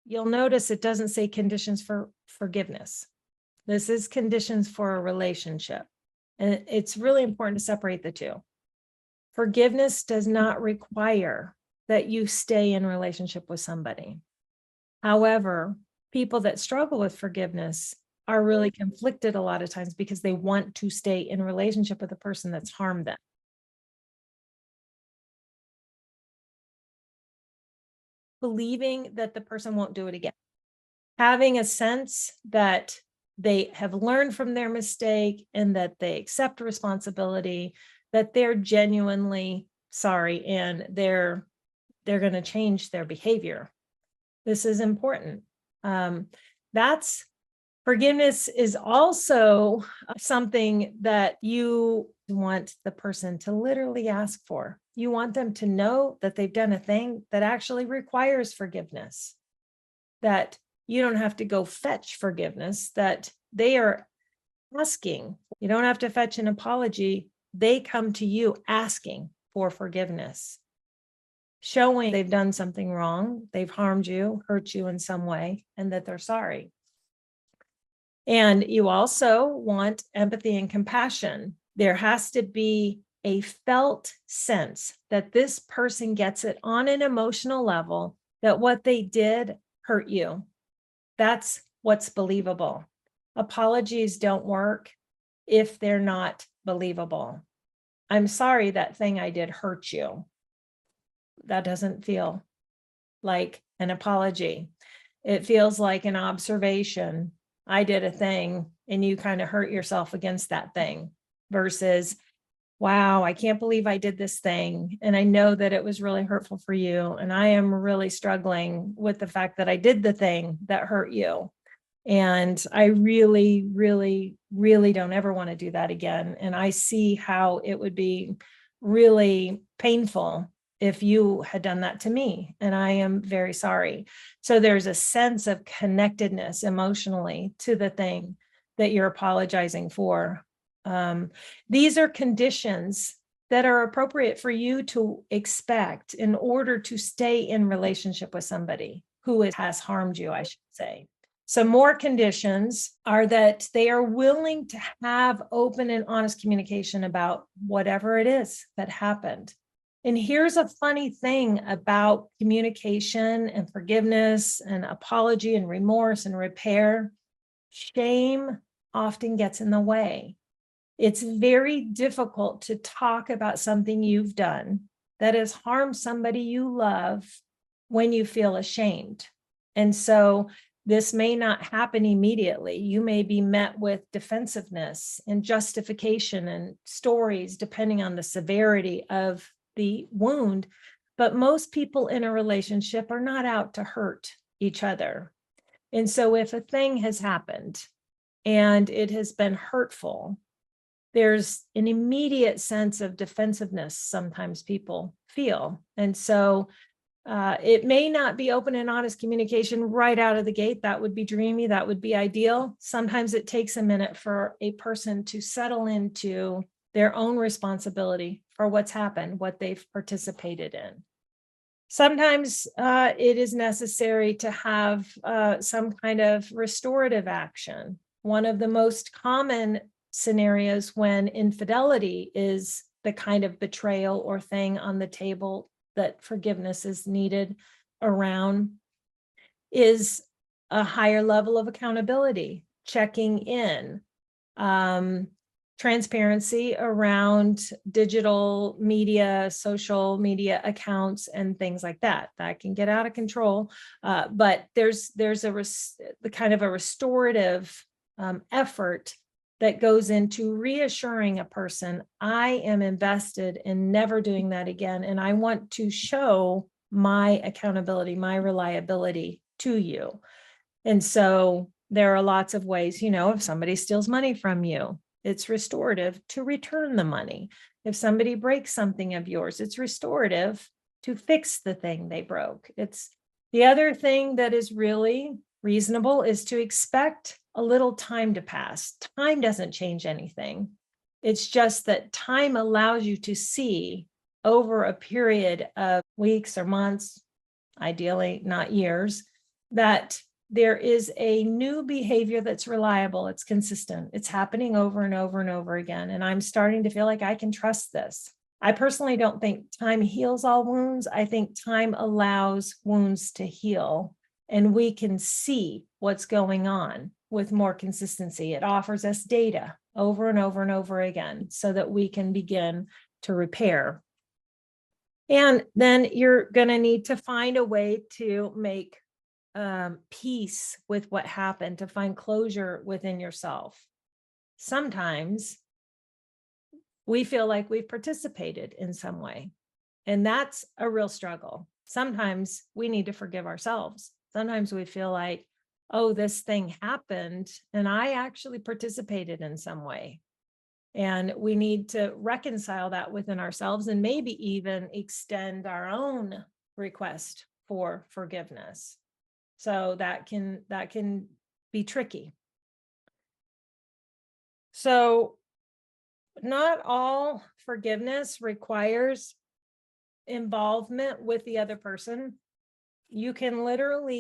you'll notice it doesn't say conditions for forgiveness. This is conditions for a relationship. And it's really important to separate the two. Forgiveness does not require that you stay in relationship with somebody. However, people that struggle with forgiveness are really conflicted a lot of times because they want to stay in relationship with a person that's harmed them. Believing that the person won't do it again. Having a sense that they have learned from their mistake and that they accept responsibility, that they're genuinely sorry and they're going to change their behavior. This is important. That's forgiveness is also something that you want the person to literally ask for. You want them to know that they've done a thing that actually requires forgiveness, that you don't have to go fetch forgiveness, that they are asking. You don't have to fetch an apology. They come to you asking for forgiveness, showing they've done something wrong, they've harmed you, hurt you in some way, and that they're sorry. And you also want empathy and compassion. There has to be a felt sense that this person gets it on an emotional level, that what they did hurt you. That's what's believable. Apologies don't work if they're not believable. I'm sorry that thing I did hurt you. That doesn't feel like an apology. It feels like an observation. I did a thing and you kind of hurt yourself against that thing, versus, wow, I can't believe I did this thing. And I know that it was really hurtful for you. And I am really struggling with the fact that I did the thing that hurt you. And I really, really, really don't ever want to do that again. And I see how it would be really painful if you had done that to me. And I am very sorry. So there's a sense of connectedness emotionally to the thing that you're apologizing for. These are conditions that are appropriate for you to expect in order to stay in relationship with somebody who has harmed you, I should say. Some more conditions are that they are willing to have open and honest communication about whatever it is that happened. And here's a funny thing about communication and forgiveness and apology and remorse and repair. Shame often gets in the way. It's very difficult to talk about something you've done that has harmed somebody you love when you feel ashamed. And so this may not happen immediately. You may be met with defensiveness and justification and stories, depending on the severity of the wound. But most people in a relationship are not out to hurt each other. And so if a thing has happened and it has been hurtful, there's an immediate sense of defensiveness sometimes people feel. And so it may not be open and honest communication right out of the gate. That would be dreamy. That would be ideal. Sometimes it takes a minute for a person to settle into their own responsibility for what's happened, what they've participated in. Sometimes it is necessary to have some kind of restorative action. One of the most common scenarios when infidelity is the kind of betrayal or thing on the table that forgiveness is needed around is a higher level of accountability, checking in, transparency around digital media, social media accounts, and things like that. That can get out of control, but there's the kind of a restorative effort that goes into reassuring a person, I am invested in never doing that again. And I want to show my accountability, my reliability to you. And so there are lots of ways, if somebody steals money from you, it's restorative to return the money. If somebody breaks something of yours, it's restorative to fix the thing they broke. It's the other thing that is really reasonable is to expect a little time to pass. Time doesn't change anything. It's just that time allows you to see over a period of weeks or months, ideally not years, that there is a new behavior that's reliable, it's consistent, it's happening over and over and over again, and I'm starting to feel like I can trust this. I personally don't think time heals all wounds. I think time allows wounds to heal, and we can see what's going on with more consistency. It offers us data over and over and over again so that we can begin to repair. And then you're going to need to find a way to make peace with what happened, to find closure within yourself. Sometimes we feel like we've participated in some way, and that's a real struggle. Sometimes we need to forgive ourselves. Sometimes we feel like, oh, this thing happened and I actually participated in some way. And we need to reconcile that within ourselves and maybe even extend our own request for forgiveness. So that can be tricky. So not all forgiveness requires involvement with the other person. You can literally